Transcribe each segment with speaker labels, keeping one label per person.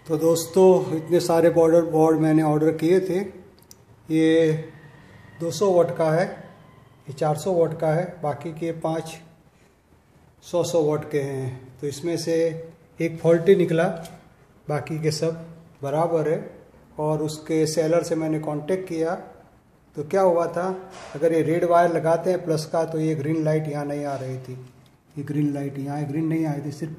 Speaker 1: तो दोस्तों इतने सारे बोर्ड मैंने ऑर्डर किए थे। ये 200 वाट का है, ये 400 वाट का है, बाकी के 5 100 वाट के हैं। तो इसमें से एक फॉल्टी निकला, बाकी के सब बराबर है। और उसके सेलर से मैंने कांटेक्ट किया तो क्या हुआ था, अगर ये रेड वायर लगाते हैं प्लस का तो ये ग्रीन लाइट यहाँ नहीं आ रही थी। ये ग्रीन लाइट यहाँ ग्रीन नहीं आई थी, सिर्फ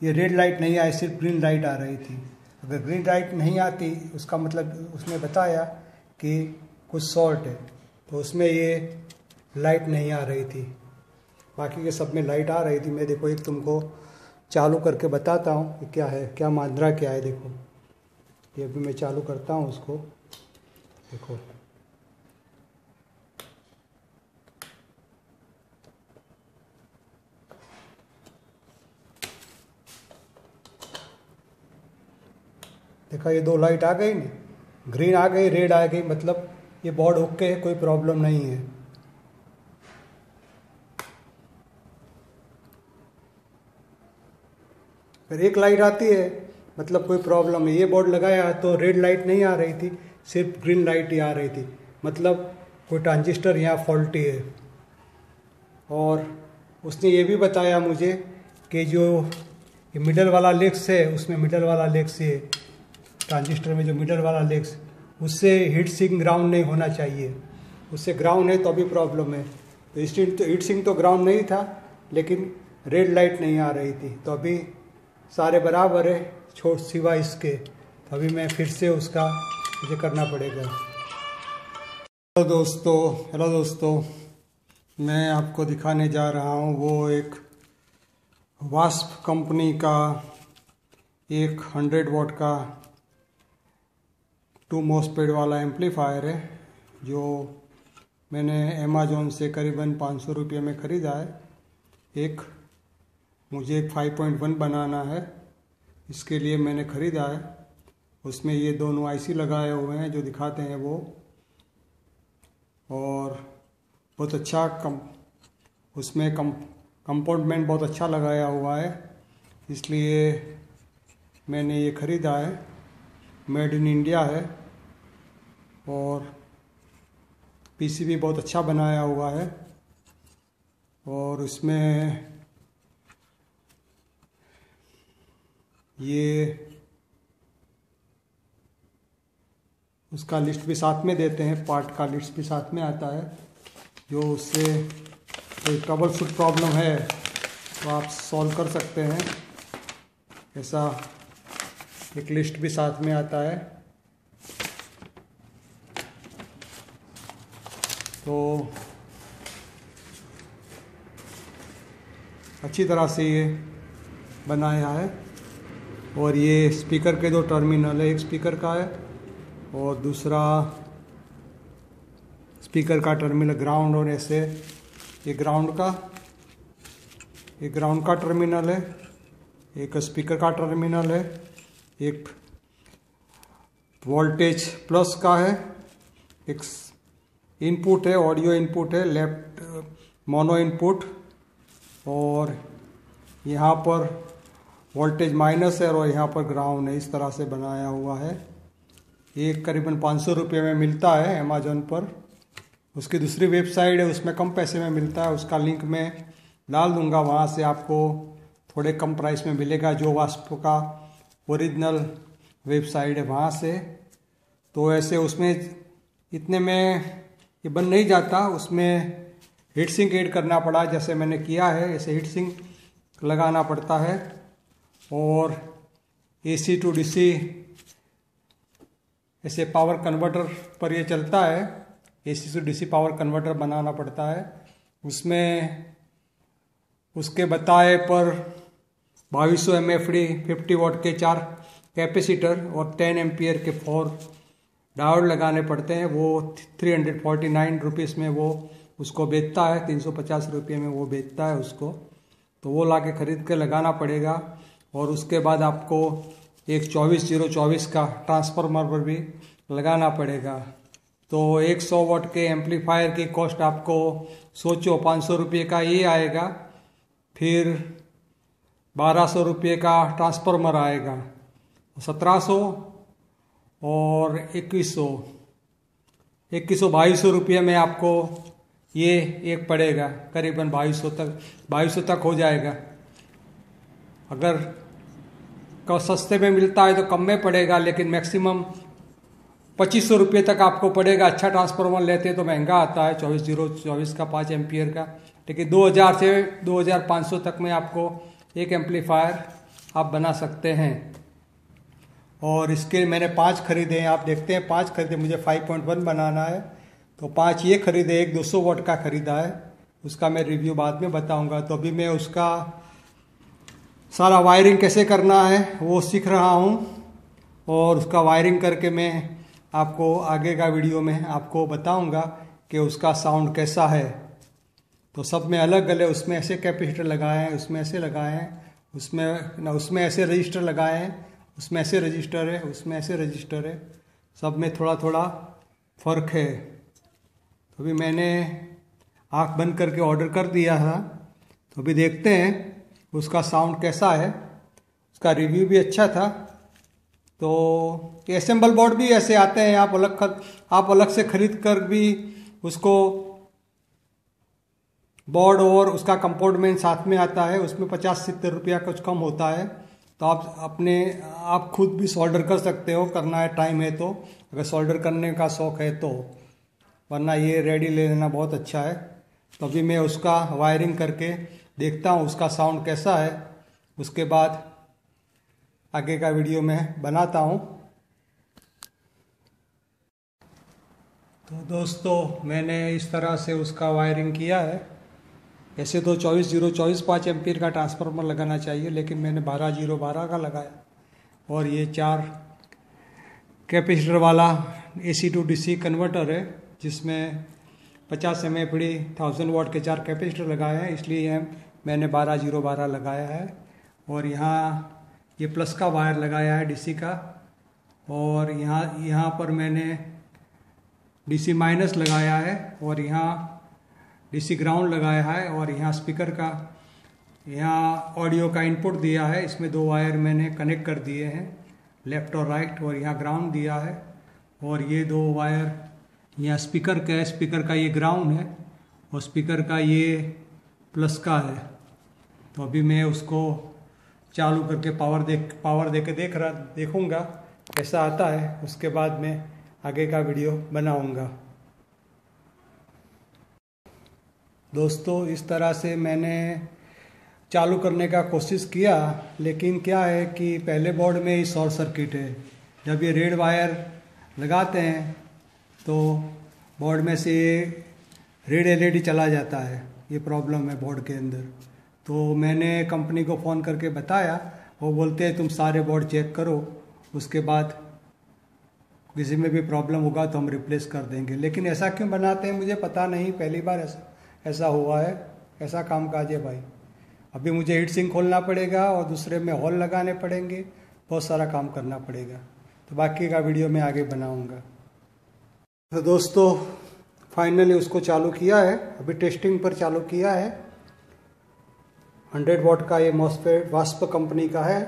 Speaker 1: ये रेड लाइट नहीं आई, सिर्फ ग्रीन लाइट आ रही थी। अगर ग्रीन लाइट नहीं आती उसका मतलब उसने बताया कि कुछ शॉर्ट है, तो उसमें ये लाइट नहीं आ रही थी। बाकी के सब में लाइट आ रही थी। मैं देखो एक तुमको चालू करके बताता हूँ कि क्या है, क्या माजरा क्या है। देखो ये अभी मैं चालू करता हूँ उसको, देखो देखा, ये 2 लाइट आ गई ना, ग्रीन आ गई, रेड आ गई, मतलब ये बोर्ड ओके है, कोई प्रॉब्लम नहीं है। फिर एक लाइट आती है मतलब कोई प्रॉब्लम है। ये बोर्ड लगाया तो रेड लाइट नहीं आ रही थी, सिर्फ ग्रीन लाइट ही आ रही थी, मतलब कोई ट्रांजिस्टर यहाँ फॉल्टी है। और उसने ये भी बताया मुझे कि जो ये मिडल वाला लेग्स है, उसमें मिडल वाला लेग्स ये ट्रांजिस्टर में जो मिडल वाला लेग्स, उससे हीट सिंक ग्राउंड नहीं होना चाहिए। उससे ग्राउंड है तो अभी प्रॉब्लम है। तो हीट सिंक तो ग्राउंड नहीं था, लेकिन रेड लाइट नहीं आ रही थी। तो अभी सारे बराबर है छोड़ सिवा इसके। तो अभी मैं फिर से उसका मुझे करना पड़ेगा। हेलो दोस्तों, मैं आपको दिखाने जा रहा हूँ वो एक वास्प कंपनी का एक 100 वाट का 2 MOSFET वाला एम्पलीफायर है, जो मैंने अमेज़ॉन से करीबन 500 रुपये में ख़रीदा है। मुझे एक 5.1 बनाना है, इसके लिए मैंने ख़रीदा है। उसमें ये दोनों आईसी लगाए हुए हैं जो दिखाते हैं वो, और बहुत अच्छा उसमें कंपार्टमेंट बहुत अच्छा लगाया हुआ है, इसलिए मैंने ये ख़रीदा है। मेड इन इंडिया है और पीसीबी बहुत अच्छा बनाया हुआ है। और इसमें ये उसका लिस्ट भी साथ में देते हैं, पार्ट का लिस्ट भी साथ में आता है। जो उससे कोई ट्रबल शूट प्रॉब्लम है तो आप सॉल्व कर सकते हैं, ऐसा एक लिस्ट भी साथ में आता है। तो अच्छी तरह से ये बनाया है। और ये स्पीकर के 2 टर्मिनल है, एक स्पीकर का है और दूसरा स्पीकर का टर्मिनल ग्राउंड, और ऐसे ये ग्राउंड का टर्मिनल है, एक स्पीकर का टर्मिनल है, एक वोल्टेज प्लस का है, एक इनपुट है, ऑडियो इनपुट है, लेफ्ट मोनो इनपुट, और यहाँ पर वोल्टेज माइनस है और यहाँ पर ग्राउंड है। इस तरह से बनाया हुआ है। ये करीबन 500 रुपये में मिलता है अमेज़ॉन पर। उसकी दूसरी वेबसाइट है, उसमें कम पैसे में मिलता है, उसका लिंक मैं डाल दूँगा, वहाँ से आपको थोड़े कम प्राइस में मिलेगा। जो वास्प का ओरिजिनल वेबसाइट है वहाँ से। तो ऐसे उसमें इतने में ये बन नहीं जाता, उसमें हीट सिंक ऐड करना पड़ा, जैसे मैंने किया है ऐसे हीट सिंक लगाना पड़ता है। और AC to DC ऐसे पावर कन्वर्टर पर ये चलता है, AC to DC power converter बनाना पड़ता है। उसमें उसके बताए पर 2200 MFD 50 वाट के 4 कैपेसिटर और 10 एम्पियर के 4 डायोड लगाने पड़ते हैं। वो 349 रुपीज़ में वो उसको बेचता है, 350 रुपये में वो बेचता है उसको। तो वो ला के ख़रीद के लगाना पड़ेगा। और उसके बाद आपको एक 24024 का ट्रांसफार्मर पर भी लगाना पड़ेगा। तो 100 वाट के एम्पलीफायर की कॉस्ट आपको सोचो 500 रुपये का ये आएगा, फिर 1200 रुपये का ट्रांसफार्मर आएगा, 1700 और 2100 2200 रुपये में आपको ये एक पड़ेगा, करीबन 2200 तक हो जाएगा। अगर सस्ते में मिलता है तो कम में पड़ेगा, लेकिन मैक्सिमम 2500 रुपये तक आपको पड़ेगा। अच्छा ट्रांसफार्मर लेते हैं तो महंगा आता है, 24 का 5 एम्पियर का, लेकिन 2000 से 2500 तक में आपको एक एम्पलीफायर आप बना सकते हैं। और इसके मैंने 5 खरीदे हैं, आप देखते हैं 5 खरीदे, मुझे 5.1 बनाना है तो 5 ये खरीदे, एक 200 वाट का खरीदा है, उसका मैं रिव्यू बाद में बताऊंगा। तो अभी मैं उसका सारा वायरिंग कैसे करना है वो सीख रहा हूँ, और उसका वायरिंग करके मैं आपको आगे का वीडियो में आपको बताऊंगा कि उसका साउंड कैसा है। तो सब में अलग अलग, उसमें ऐसे कैपेसिटर लगाए हैं, उसमें ऐसे लगाए हैं, उसमें ऐसे रजिस्टर लगाए हैं, उसमें ऐसे रजिस्टर है, उसमें ऐसे रजिस्टर है, सब में थोड़ा थोड़ा फ़र्क है। तो अभी मैंने आँख बंद करके ऑर्डर कर दिया था, तो अभी देखते हैं उसका साउंड कैसा है। उसका रिव्यू भी अच्छा था। तो असेंबल बोर्ड भी ऐसे आते हैं, आप अलग से खरीद कर भी उसको बोर्ड और उसका कंपोनेंट साथ में आता है, उसमें 50-70 रुपया कुछ कम होता है। तो आप खुद भी सोल्डर कर सकते हो, करना है टाइम है तो, अगर सोल्डर करने का शौक़ है तो, वरना ये रेडी ले लेना बहुत अच्छा है। तो अभी मैं उसका वायरिंग करके देखता हूँ उसका साउंड कैसा है, उसके बाद आगे का वीडियो में बनाता हूँ। तो दोस्तों मैंने इस तरह से उसका वायरिंग किया है। ऐसे तो 24/0/24 एम्पीयर का ट्रांसफार्मर लगाना चाहिए, लेकिन मैंने 12/0/12 का लगाया। और ये 4 कैपेसिटर वाला AC to DC कन्वर्टर है, जिसमें 50 mAh 1000 वाट के 4 कैपेसिटर लगाए हैं, इसलिए मैंने 12/0/12 लगाया है। और यहाँ ये प्लस का वायर लगाया है DC का, और यहाँ पर मैंने DC माइनस लगाया है, और यहाँ DC ग्राउंड लगाया है, और यहाँ स्पीकर का, यहाँ ऑडियो का इनपुट दिया है। इसमें 2 वायर मैंने कनेक्ट कर दिए हैं, लेफ़्ट और राइट, और यहाँ ग्राउंड दिया है। और ये 2 वायर यहाँ स्पीकर का है, स्पीकर का ये ग्राउंड है, और स्पीकर का ये प्लस का है। तो अभी मैं उसको चालू करके पावर दे के देखूँगा कैसा आता है, उसके बाद मैं आगे का वीडियो बनाऊँगा। दोस्तों इस तरह से मैंने चालू करने का कोशिश किया, लेकिन क्या है कि पहले बोर्ड में ही शॉर्ट सर्किट है। जब ये रेड वायर लगाते हैं तो बोर्ड में से रेड LED चला जाता है, ये प्रॉब्लम है बोर्ड के अंदर। तो मैंने कंपनी को फ़ोन करके बताया, वो बोलते हैं तुम सारे बोर्ड चेक करो, उसके बाद किसी में भी प्रॉब्लम होगा तो हम रिप्लेस कर देंगे। लेकिन ऐसा क्यों बनाते हैं मुझे पता नहीं, पहली बार ऐसा हुआ है, ऐसा काम काज है भाई। अभी मुझे हीट सिंक खोलना पड़ेगा और दूसरे में हॉल लगाने पड़ेंगे, बहुत सारा काम करना पड़ेगा। तो बाकी का वीडियो मैं आगे बनाऊंगा। तो दोस्तों फाइनली उसको चालू किया है, अभी टेस्टिंग पर चालू किया है। 100 वाट का ये मॉसफेट वास्प कंपनी का है,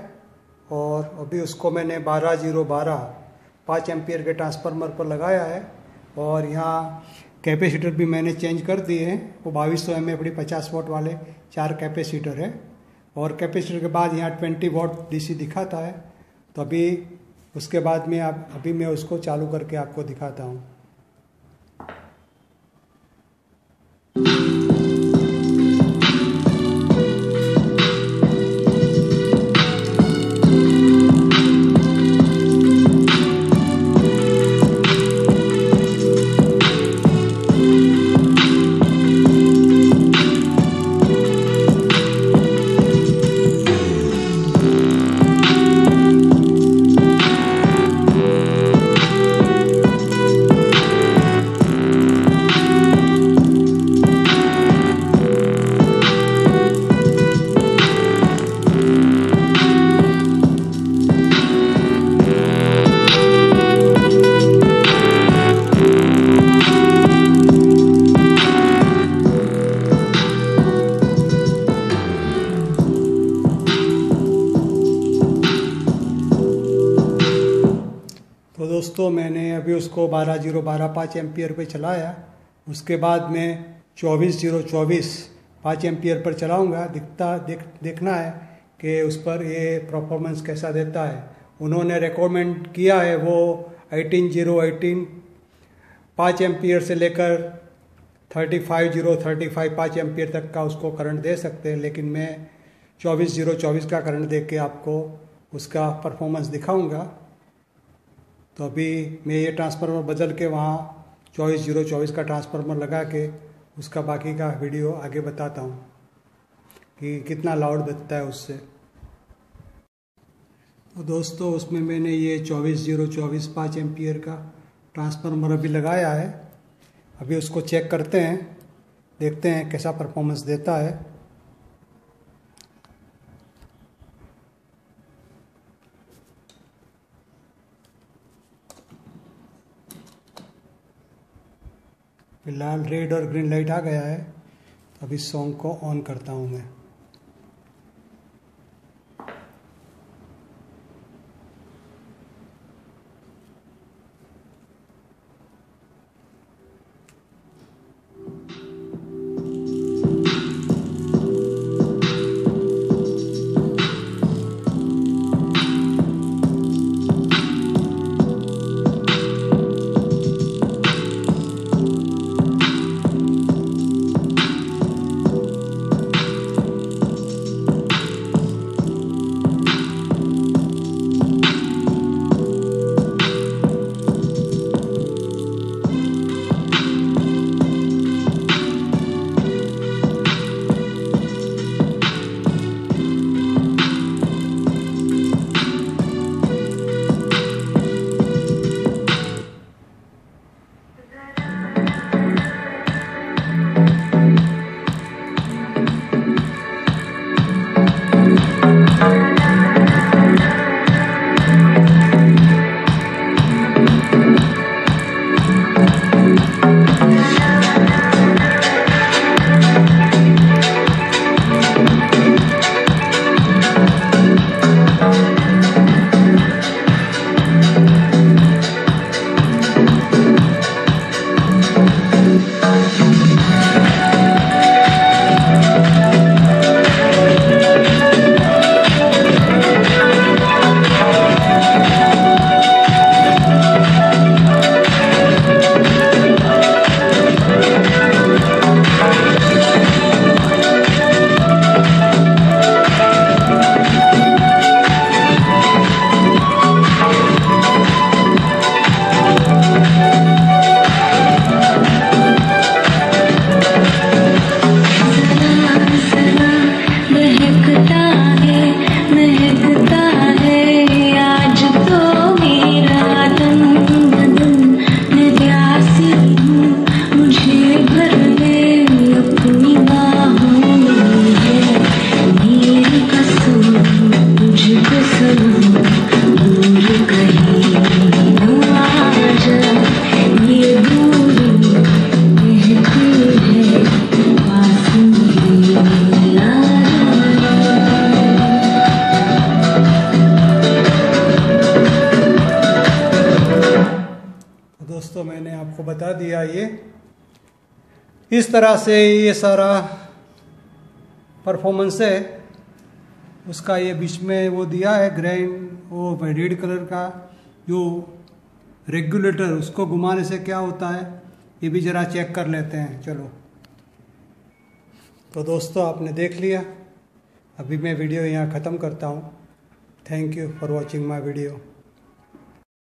Speaker 1: और अभी उसको मैंने 12/0/12 5 एम्पियर के ट्रांसफार्मर पर लगाया है। और यहाँ कैपेसिटर भी मैंने चेंज कर दिए हैं, वो 2200 mAh 50 वाट वाले 4 कैपेसिटर है। और कैपेसिटर के बाद यहाँ 20 वाट DC दिखाता है। तो अभी उसके बाद में अभी मैं उसको चालू करके आपको दिखाता हूँ। तो दोस्तों मैंने अभी उसको 12.0-12.5 एम्पियर पे चलाया। उसके बाद मैं 24.0-24 5 एम्पियर पर चलाऊंगा। देखना है कि उस पर ये परफॉर्मेंस कैसा देता है। उन्होंने रिकमेंड किया है वो 18.0-18 5 एम्पियर से लेकर 35.0-35 5 एम्पियर तक का उसको करंट दे सकते हैं, लेकिन मैं 24.0-24 का करंट दे के आपको उसका परफॉर्मेंस दिखाऊंगा। तो अभी मैं ये ट्रांसफार्मर बदल के वहाँ 24.0-24 का ट्रांसफार्मर लगा के उसका बाकी का वीडियो आगे बताता हूँ कि कितना लाउड बजता है उससे। तो दोस्तों उसमें मैंने ये 24.0-24 5 एम्पियर का ट्रांसफार्मर अभी लगाया है। अभी उसको चेक करते हैं, देखते हैं कैसा परफॉर्मेंस देता है। फिलहाल रेड और ग्रीन लाइट आ गया है। अब इस सॉन्ग को ऑन करता हूँ मैं। दोस्तों मैंने आपको बता दिया ये इस तरह से ये सारा परफॉर्मेंस है उसका। ये बीच में वो दिया है ग्रीन वो रेड कलर का जो रेगुलेटर, उसको घुमाने से क्या होता है ये भी ज़रा चेक कर लेते हैं। चलो तो दोस्तों आपने देख लिया, अभी मैं वीडियो यहाँ ख़त्म करता हूँ। Thank you for watching my video.